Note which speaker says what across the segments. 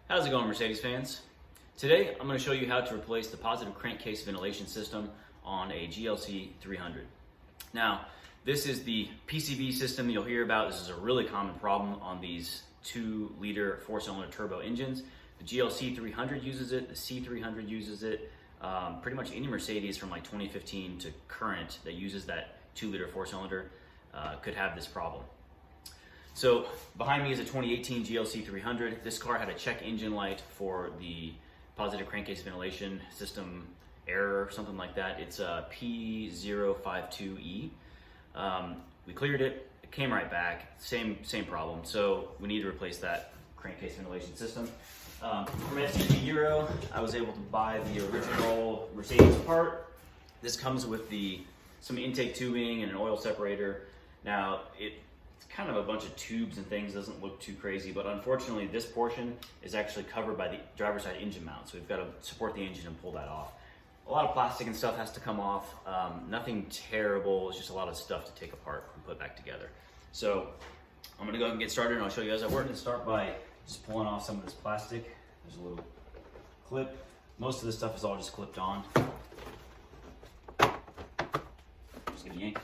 Speaker 1: How's it going, Mercedes fans? Today I'm going to show you how to replace the positive crankcase ventilation system on a GLC300. Now, this is the PCV system you'll hear about. This is a really common problem on these 2-liter 4-cylinder turbo engines. The GLC300 uses it, the C300 uses it. Pretty much any Mercedes from like 2015 to current that uses that 2-liter 4-cylinder could have this problem. So behind me is a 2018 GLC300. This car had a check engine light for the positive crankcase ventilation system error, something like that. It's a P052E. We cleared it, it came right back, same problem. So we need to replace that crankcase ventilation system. From STG Euro, I was able to buy the original Mercedes part. This comes with some intake tubing and an oil separator. Now, it's kind of a bunch of tubes and things, doesn't look too crazy, but unfortunately this portion is actually covered by the driver's side engine mount, so we've got to support the engine and pull that off. A lot of plastic and stuff has to come off. Nothing terrible, it's just a lot of stuff to take apart and put back together. So I'm gonna go ahead and get started and I'll show you as I work. I'm gonna start by just pulling off some of this plastic. There's a little clip. Most of this stuff is all just clipped on. Just gonna yank.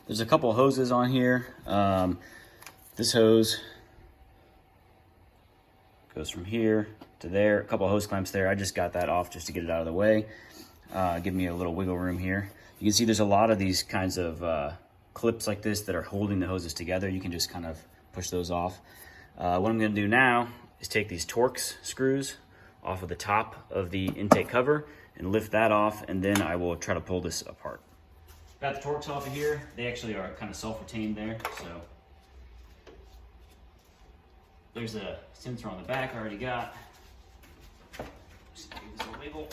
Speaker 1: There's a couple of hoses on here. This hose goes from here to there. A couple of hose clamps there. I just got that off just to get it out of the way. Give me a little wiggle room here. You can see there's a lot of these kinds of clips like this that are holding the hoses together. You can just kind of push those off. What I'm going to do now is take these Torx screws off of the top of the intake cover and lift that off, and then I will try to pull this apart. Got the Torx off of here. They actually are kind of self-retained there, so. There's a sensor on the back I already got. Just give this a wiggle.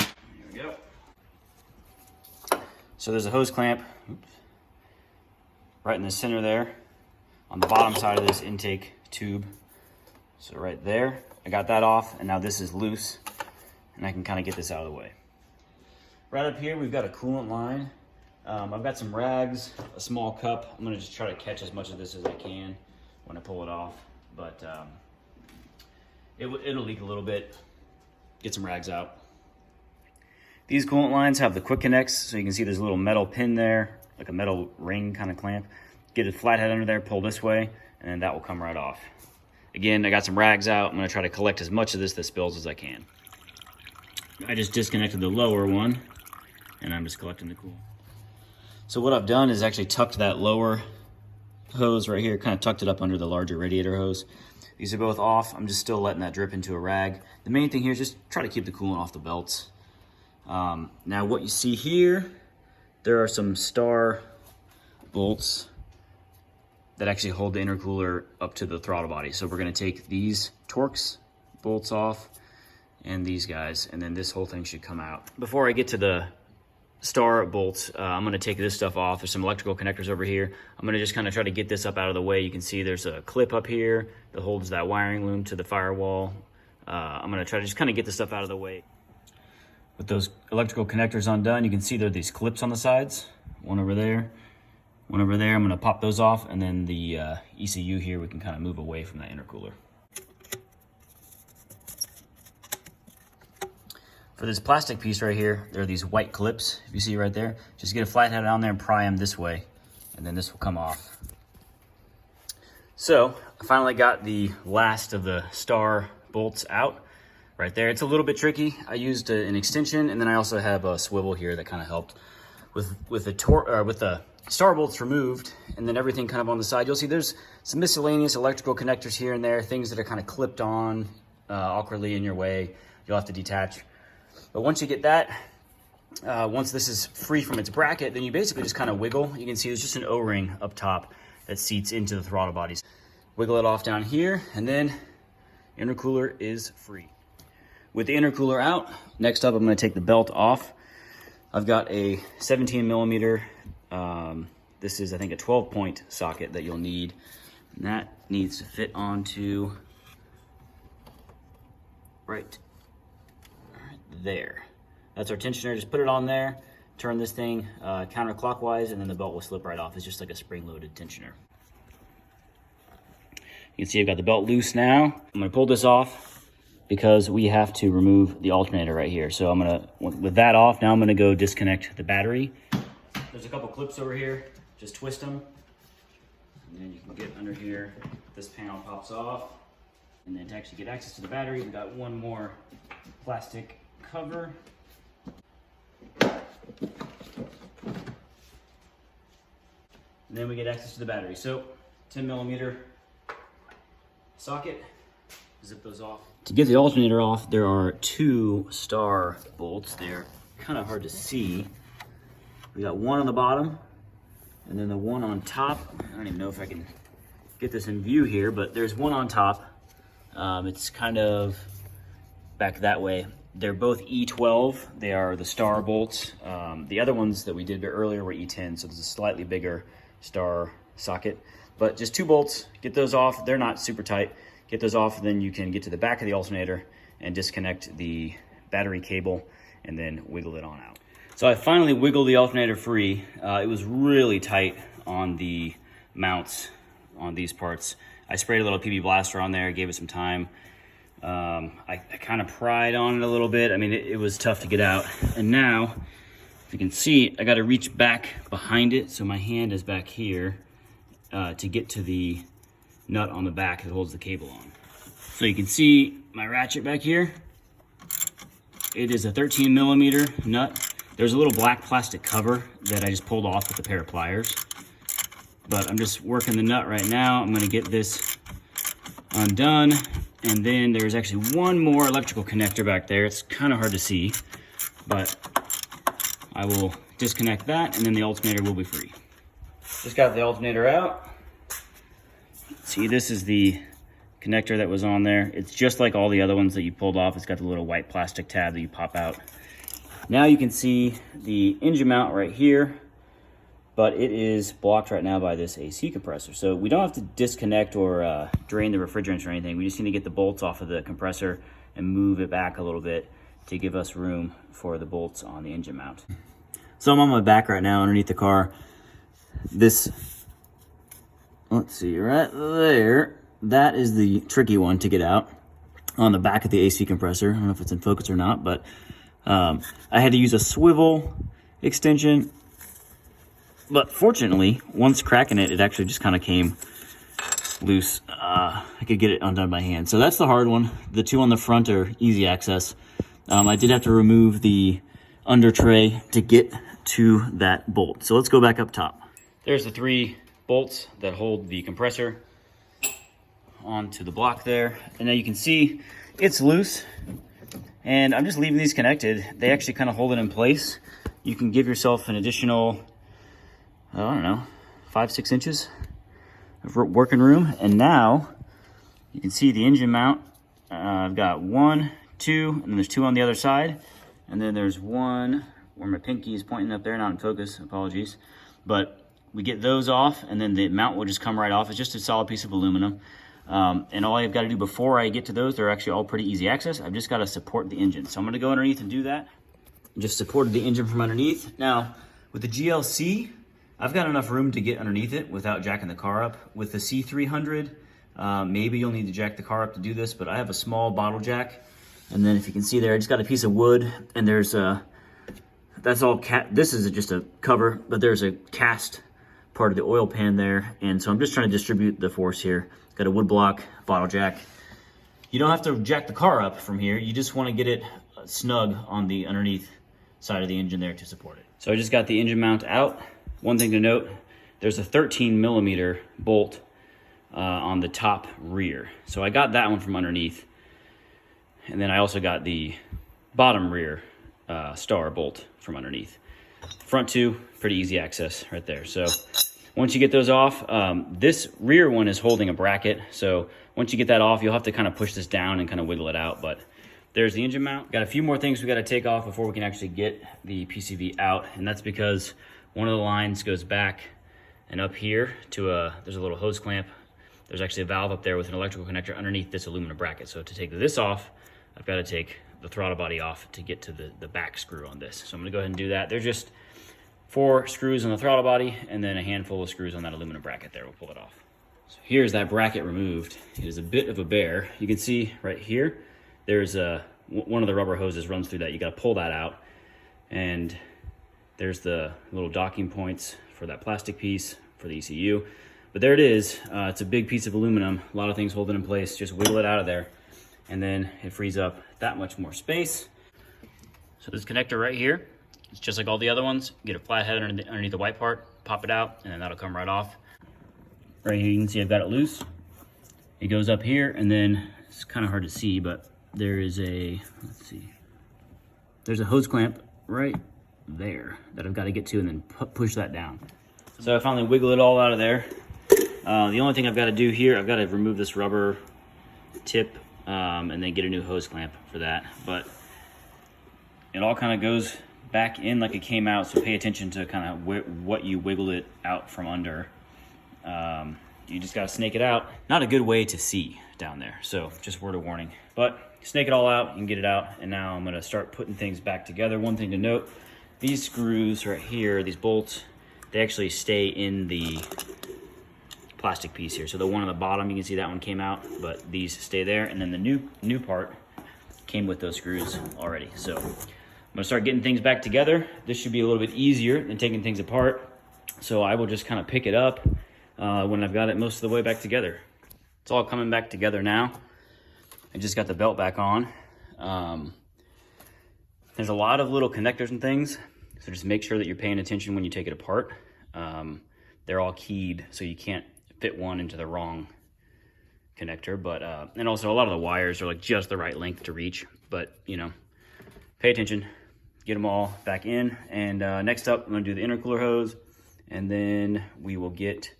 Speaker 1: There we go. So there's a hose clamp right in the center there on the bottom side of this intake tube. So right there. I got that off, and now this is loose, and I can kind of get this out of the way. Right up here, we've got a coolant line. I've got some rags, a small cup. I'm gonna just try to catch as much of this as I can when I pull it off, but it'll leak a little bit. Get some rags out. These coolant lines have the quick connects, so you can see there's a little metal pin there, like a metal ring kind of clamp. Get a flathead under there, pull this way, and then that will come right off. Again, I got some rags out. I'm gonna try to collect as much of this that spills as I can. I just disconnected the lower one, and I'm just collecting the coolant. So what I've done is actually tucked that lower hose right here, kind of tucked it up under the larger radiator hose. These are both off. I'm just still letting that drip into a rag. The main thing here is just try to keep the coolant off the belts. Now what you see here, there are some star bolts that actually hold the intercooler up to the throttle body. So we're gonna take these Torx bolts off and these guys, and then this whole thing should come out. Before I get to the star bolts, I'm gonna take this stuff off. There's some electrical connectors over here. I'm gonna just kind of try to get this up out of the way. You can see there's a clip up here that holds that wiring loom to the firewall. I'm gonna try to just kind of get this stuff out of the way. With those electrical connectors undone, you can see there are these clips on the sides, one over there, one over there. I'm gonna pop those off, and then the ECU here, we can kind of move away from that intercooler. For this plastic piece right here, there are these white clips, if you see right there. Just get a flathead on there and pry them this way, and then this will come off. So, I finally got the last of the star bolts out right there. It's a little bit tricky. I used an extension, and then I also have a swivel here that kind of helped. With the star bolts removed, and then everything kind of on the side, you'll see there's some miscellaneous electrical connectors here and there, things that are kind of clipped on awkwardly in your way. You'll have to detach. But once you get that, once this is free from its bracket, then you basically just kind of wiggle. You can see there's just an O-ring up top that seats into the throttle bodies. Wiggle it off down here, and then intercooler is free. With the intercooler out, next up I'm going to take the belt off. I've got a 17 millimeter This is, I think, a 12-point socket that you'll need. And that needs to fit onto right there. That's our tensioner. Just put it on there, turn this thing counterclockwise, and then the belt will slip right off. It's just like a spring-loaded tensioner. You can see I've got the belt loose now. I'm gonna pull this off because we have to remove the alternator right here. So I'm gonna, with that off, now I'm gonna go disconnect the battery. There's a couple clips over here, just twist them. And then you can get under here, this panel pops off. And then to actually get access to the battery, we've got one more plastic cover. And then we get access to the battery. So 10mm socket, zip those off. To get the alternator off, there are 2 star bolts. They're kind of hard to see. We got one on the bottom and then the one on top. I don't even know if I can get this in view here, but there's one on top. It's kind of back that way. They're both E12. They are the star bolts. The other ones that we did earlier were E10, so there's a slightly bigger star socket. But just 2 bolts, get those off. They're not super tight. Get those off, then you can get to the back of the alternator and disconnect the battery cable and then wiggle it on out. So I finally wiggled the alternator free. It was really tight on the mounts on these parts. I sprayed a little PB blaster on there, gave it some time. I kind of pried on it a little bit. I mean, it was tough to get out. And now, if you can see, I got to reach back behind it. So my hand is back here to get to the nut on the back that holds the cable on. So you can see my ratchet back here. It is a 13mm nut. There's a little black plastic cover that I just pulled off with a pair of pliers. But I'm just working the nut right now. I'm gonna get this undone. And then there's actually one more electrical connector back there. It's kind of hard to see, but I will disconnect that and then the alternator will be free. Just got the alternator out. See, this is the connector that was on there. It's just like all the other ones that you pulled off. It's got the little white plastic tab that you pop out. Now you can see the engine mount right here, but it is blocked right now by this AC compressor. So we don't have to disconnect or drain the refrigerants or anything. We just need to get the bolts off of the compressor and move it back a little bit to give us room for the bolts on the engine mount. So I'm on my back right now underneath the car. This, let's see, right there, that is the tricky one to get out on the back of the AC compressor. I don't know if it's in focus or not, but I had to use a swivel extension. But fortunately, once cracking it, it actually just kind of came loose. I could get it undone by hand. So that's the hard one. The 2 on the front are easy access. I did have to remove the under tray to get to that bolt. So let's go back up top. There's the 3 bolts that hold the compressor onto the block there. And now you can see it's loose. And I'm just leaving these connected. They actually kind of hold it in place. You can give yourself an additional, I don't know, 5-6 inches of working room. And now you can see the engine mount. I've got 1, 2, and then there's 2 on the other side. And then there's 1 where my pinky is pointing up there, not in focus, apologies. But we get those off and then the mount will just come right off. It's just a solid piece of aluminum. And all I've got to do before I get to those, they're actually all pretty easy access. I've just got to support the engine. So I'm gonna go underneath and do that. Just supported the engine from underneath. Now, with the GLC, I've got enough room to get underneath it without jacking the car up. With the C300, maybe you'll need to jack the car up to do this, but I have a small bottle jack. And then if you can see there, I just got a piece of wood and there's that's all this is just a cover, but there's a cast part of the oil pan there. And so I'm just trying to distribute the force here. Got a wood block, bottle jack. You don't have to jack the car up from here. You just want to get it snug on the underneath side of the engine there to support it. So I just got the engine mount out. One thing to note, there's a 13mm bolt on the top rear. So I got that one from underneath. And then I also got the bottom rear star bolt from underneath. Front 2, pretty easy access right there. So once you get those off, this rear one is holding a bracket. So once you get that off, you'll have to kind of push this down and kind of wiggle it out. But there's the engine mount. Got a few more things we got to take off before we can actually get the PCV out. And that's because one of the lines goes back And up here there's a little hose clamp. There's actually a valve up there with an electrical connector underneath this aluminum bracket. So to take this off, I've got to take the throttle body off to get to the back screw on this. So I'm gonna go ahead and do that. There's just 4 screws on the throttle body and then a handful of screws on that aluminum bracket there. We'll pull it off. So here's that bracket removed. It is a bit of a bear. You can see right here, there's one of the rubber hoses runs through that. You got to pull that out. And there's the little docking points for that plastic piece for the ECU. But there it is. It's a big piece of aluminum. A lot of things hold it in place. Just wiggle it out of there. And then it frees up that much more space. So this connector right here, it's just like all the other ones. Get a flathead underneath the white part, pop it out, and then that'll come right off. Right here, you can see I've got it loose. It goes up here, and then it's kind of hard to see, but there is let's see. There's a hose clamp right there that I've got to get to and then push that down. So I finally wiggle it all out of there. The only thing I've got to do here, I've got to remove this rubber tip and then get a new hose clamp for that. But it all kind of goes back in like it came out, so pay attention to kind of what you wiggled it out from under. You just gotta snake it out. Not a good way to see down there, so just word of warning. But snake it all out, you can get it out, and now I'm gonna start putting things back together. One thing to note, these screws right here, these bolts, they actually stay in the plastic piece here. So the one on the bottom, you can see that one came out, but these stay there, and then the new part came with those screws already. So I'm gonna start getting things back together. This should be a little bit easier than taking things apart. So I will just kind of pick it up when I've got it most of the way back together. It's all coming back together now. I just got the belt back on. There's a lot of little connectors and things, so just make sure that you're paying attention when you take it apart. They're all keyed, so you can't fit one into the wrong connector, but and also a lot of the wires are like just the right length to reach, but you know, pay attention, get them all back in. And next up, I'm gonna do the intercooler hose, and then we will get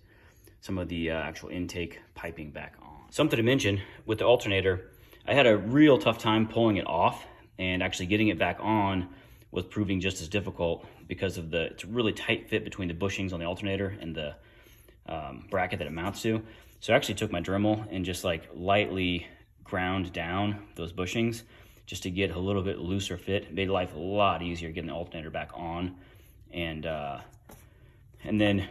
Speaker 1: some of the actual intake piping back on. Something to mention with the alternator, I had a real tough time pulling it off, and actually getting it back on was proving just as difficult because of it's a really tight fit between the bushings on the alternator and the bracket that it mounts to. So I actually took my Dremel and just like lightly ground down those bushings just to get a little bit looser fit. It made life a lot easier getting the alternator back on. And then,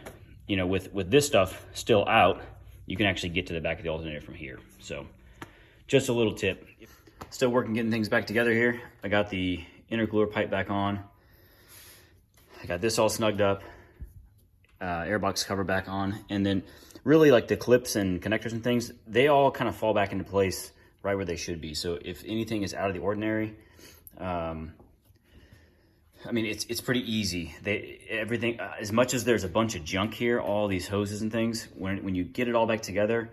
Speaker 1: you know, with this stuff still out, you can actually get to the back of the alternator from here. So just a little tip. Still working getting things back together here. I got the intercooler pipe back on. I got this all snugged up. Airbox cover back on. And then really like the clips and connectors and things, they all kind of fall back into place right where they should be. So if anything is out of the ordinary, I mean, it's pretty easy. Everything, as much as there's a bunch of junk here, all these hoses and things, when you get it all back together,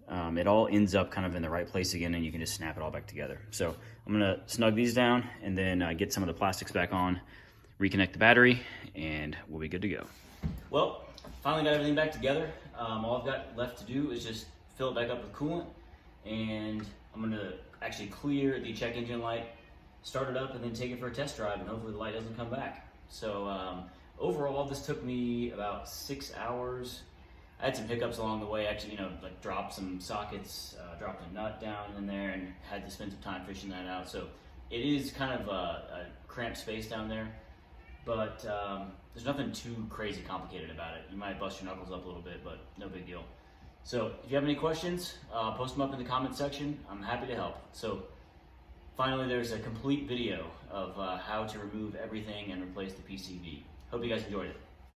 Speaker 1: it all ends up kind of in the right place again, and you can just snap it all back together. So I'm gonna snug these down and then get some of the plastics back on, reconnect the battery, and we'll be good to go. Well, finally got everything back together. All I've got left to do is just fill it back up with coolant, and I'm gonna actually clear the check engine light, start it up, and then take it for a test drive, and hopefully the light doesn't come back. So overall, this took me about 6 hours. I had some hiccups along the way, actually, you know, like dropped some sockets, dropped a nut down in there, and had to spend some time fishing that out. So it is kind of a cramped space down there, but there's nothing too crazy complicated about it. You might bust your knuckles up a little bit, but no big deal. So if you have any questions, post them up in the comment section. I'm happy to help. So finally, there's a complete video of how to remove everything and replace the PCV. Hope you guys enjoyed it.